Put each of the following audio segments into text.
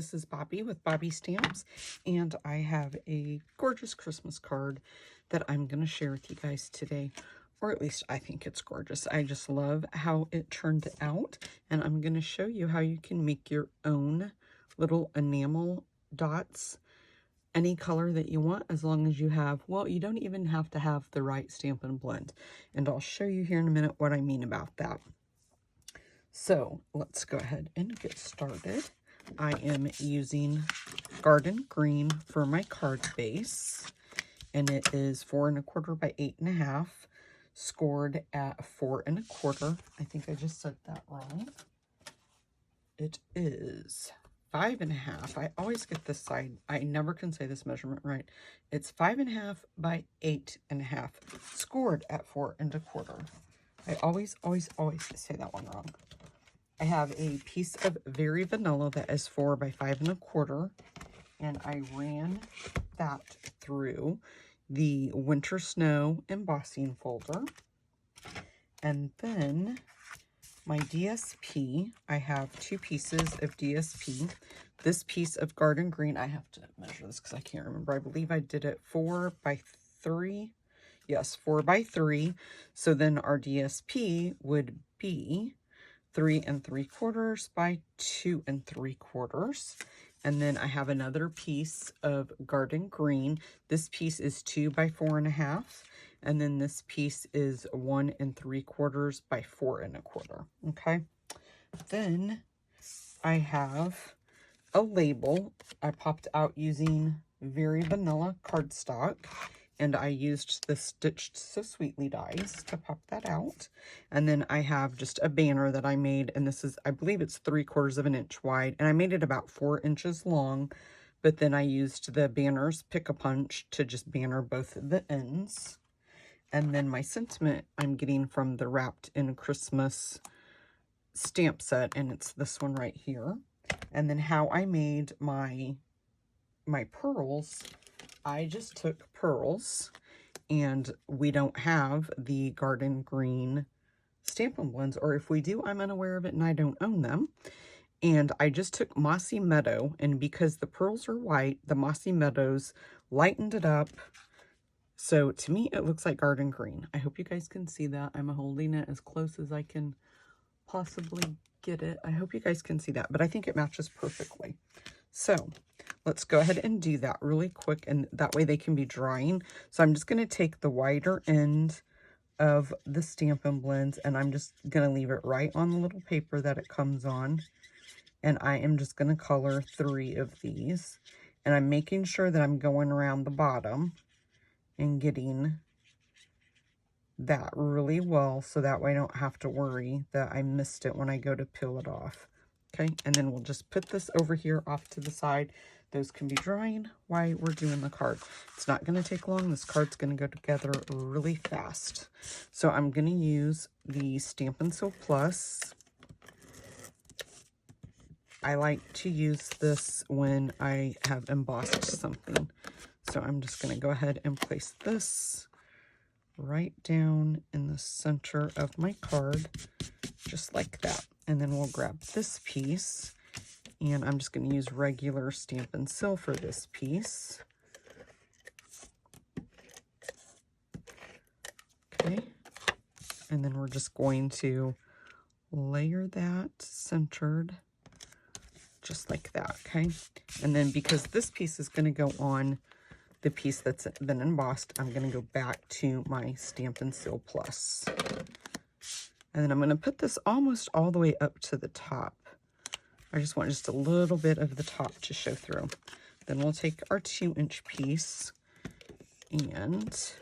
this is Bobby with Bobby Stamps, and I have a gorgeous Christmas card that I'm going to share with you guys today, or at least I think it's gorgeous. I just love how it turned out, and I'm going to show you how you can make your own little enamel dots any color that you want, as long as you have, well, you don't even have to have the right Stampin' Blend, and I'll show you here in a minute what I mean about that. So let's go ahead and get started. I am using Garden Green for my card base, and it is 4 1/4 by 8 1/2, scored at 4 1/4. I think I just said that wrong. It is 5 1/2. I always get this side. I never can say this measurement right. It's 5 1/2 by 8 1/2, scored at 4 1/4. I always say that one wrong. I have a piece of Very Vanilla that is 4 by 5 1/4, and I ran that through the Winter Snow embossing folder. And then my DSP, I have 2 pieces of DSP. This piece of Garden Green, I have to measure this because I can't remember. I believe I did it 4 by 3. Yes, 4 by 3. So then our DSP would be 3 3/4 by 2 3/4. And then I have another piece of Garden Green. This piece is 2 by 4 1/2. And then this piece is 1 3/4 by 4 1/4. Okay. Then I have a label I popped out using Very Vanilla cardstock. And I used the Stitched So Sweetly dies to pop that out. And then I have just a banner that I made, and this is, I believe it's 3/4 of an inch wide, and I made it about 4 inches long, but then I used the banner's Pick-a-Punch to just banner both the ends. And then my sentiment I'm getting from the Wrapped in Christmas stamp set, and it's this one right here. And then how I made my pearls, I just took pearls, and we don't have the Garden Green Stampin' Blends, or if we do, I'm unaware of it and I don't own them. And I just took Mossy Meadow, and because the pearls are white, the Mossy Meadows lightened it up. So to me, it looks like Garden Green. I hope you guys can see that. I'm holding it as close as I can possibly get it. I hope you guys can see that, but I think it matches perfectly. So let's go ahead and do that really quick, and that way they can be drying. So I'm just going to take the wider end of the Stampin' Blends, and I'm just going to leave it right on the little paper that it comes on. And I am just going to color 3 of these. And I'm making sure that I'm going around the bottom and getting that really well, so that way I don't have to worry that I missed it when I go to peel it off. Okay, and then we'll just put this over here off to the side. Those can be drying while we're doing the card. It's not going to take long. This card's going to go together really fast. So I'm going to use the Stampin' Seal Plus. I like to use this when I have embossed something. So I'm just going to go ahead and place this right down in the center of my card, just like that. And then we'll grab this piece, and I'm just going to use regular Stampin' Seal for this piece. Okay, and then we're just going to layer that centered, just like that, okay? And then because this piece is going to go on the piece that's been embossed, I'm going to go back to my Stampin' Seal Plus. And then I'm going to put this almost all the way up to the top. I just want just a little bit of the top to show through. Then we'll take our 2-inch piece and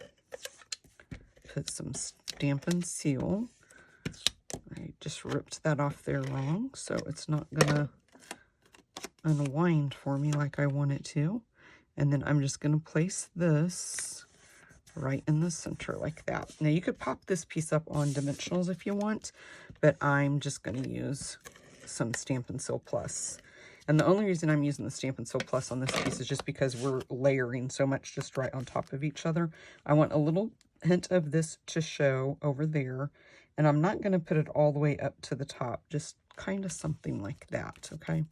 put some Stampin' Seal. I just ripped that off there wrong, so it's not going to unwind for me like I want it to. And then I'm just going to place this right in the center like that. Now you could pop this piece up on dimensionals if you want, but I'm just going to use some Stampin' Seal Plus. And the only reason I'm using the Stampin' Seal Plus on this piece is just because we're layering so much just right on top of each other. I want a little hint of this to show over there, and I'm not going to put it all the way up to the top, just kind of something like that, okay?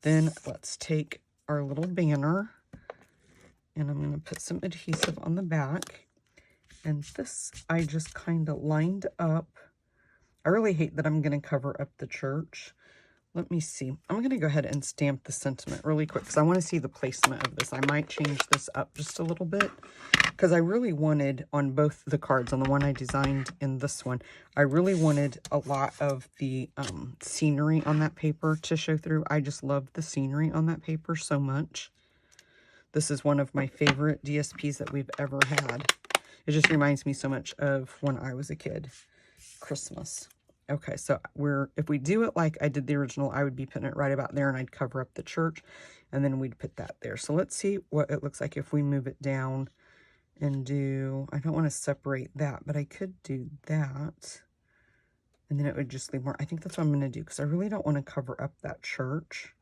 Then let's take our little banner, and I'm going to put some adhesive on the back. And this I just kind of lined up. I really hate that I'm going to cover up the church. Let me see. I'm going to go ahead and stamp the sentiment really quick because I want to see the placement of this. I might change this up just a little bit because I really wanted on both the cards, on the one I designed and this one, I really wanted a lot of the scenery on that paper to show through. I just love the scenery on that paper so much. This is one of my favorite DSPs that we've ever had. It just reminds me so much of when I was a kid. Christmas. Okay, so if we do it like I did the original, I would be putting it right about there, and I'd cover up the church, and then we'd put that there. So let's see what it looks like if we move it down and do, I don't want to separate that, but I could do that, and then it would just leave more. I think that's what I'm going to do, because I really don't want to cover up that church.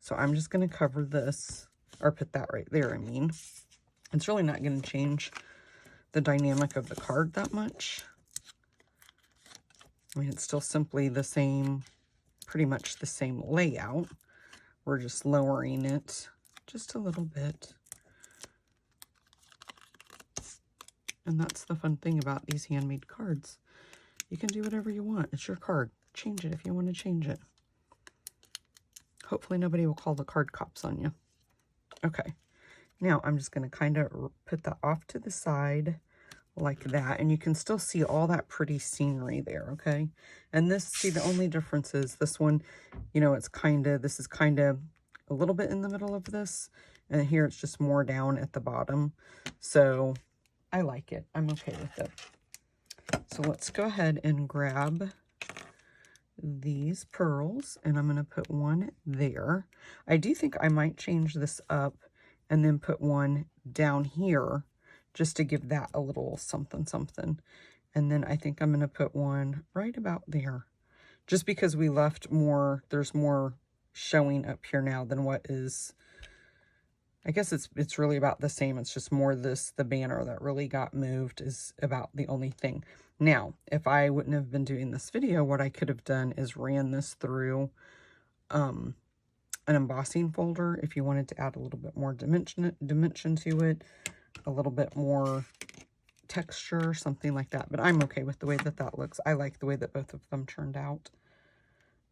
So I'm just going to cover this, or put that right there, I mean. It's really not going to change the dynamic of the card that much. I mean, it's still simply the same, pretty much the same layout. We're just lowering it just a little bit. And that's the fun thing about these handmade cards. You can do whatever you want. It's your card. Change it if you want to change it. Hopefully nobody will call the card cops on you. Okay. Now I'm just going to kind of put that off to the side like that, and you can still see all that pretty scenery there, okay? And this, see, the only difference is this one, you know, it's kind of, this is kind of a little bit in the middle of this, and here it's just more down at the bottom. So I like it. I'm okay with it. So let's go ahead and grab these pearls, and I'm going to put one there. I do think I might change this up and then put one down here, just to give that a little something something. And then I think I'm going to put one right about there, just because we left more, there's more showing up here now than what is, I guess it's really about the same. It's just more this, the banner that really got moved is about the only thing. Now, if I wouldn't have been doing this video, what I could have done is ran this through an embossing folder if you wanted to add a little bit more dimension to it, a little bit more texture, something like that. But I'm okay with the way that that looks. I like the way that both of them turned out.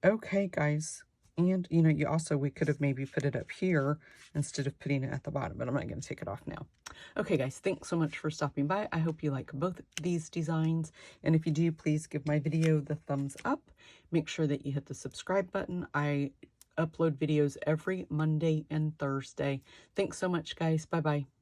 Okay, guys. And, you know, we could have maybe put it up here instead of putting it at the bottom, but I'm not going to take it off now. Okay, guys, thanks so much for stopping by. I hope you like both these designs. And if you do, please give my video the thumbs up. Make sure that you hit the subscribe button. I upload videos every Monday and Thursday. Thanks so much, guys. Bye-bye.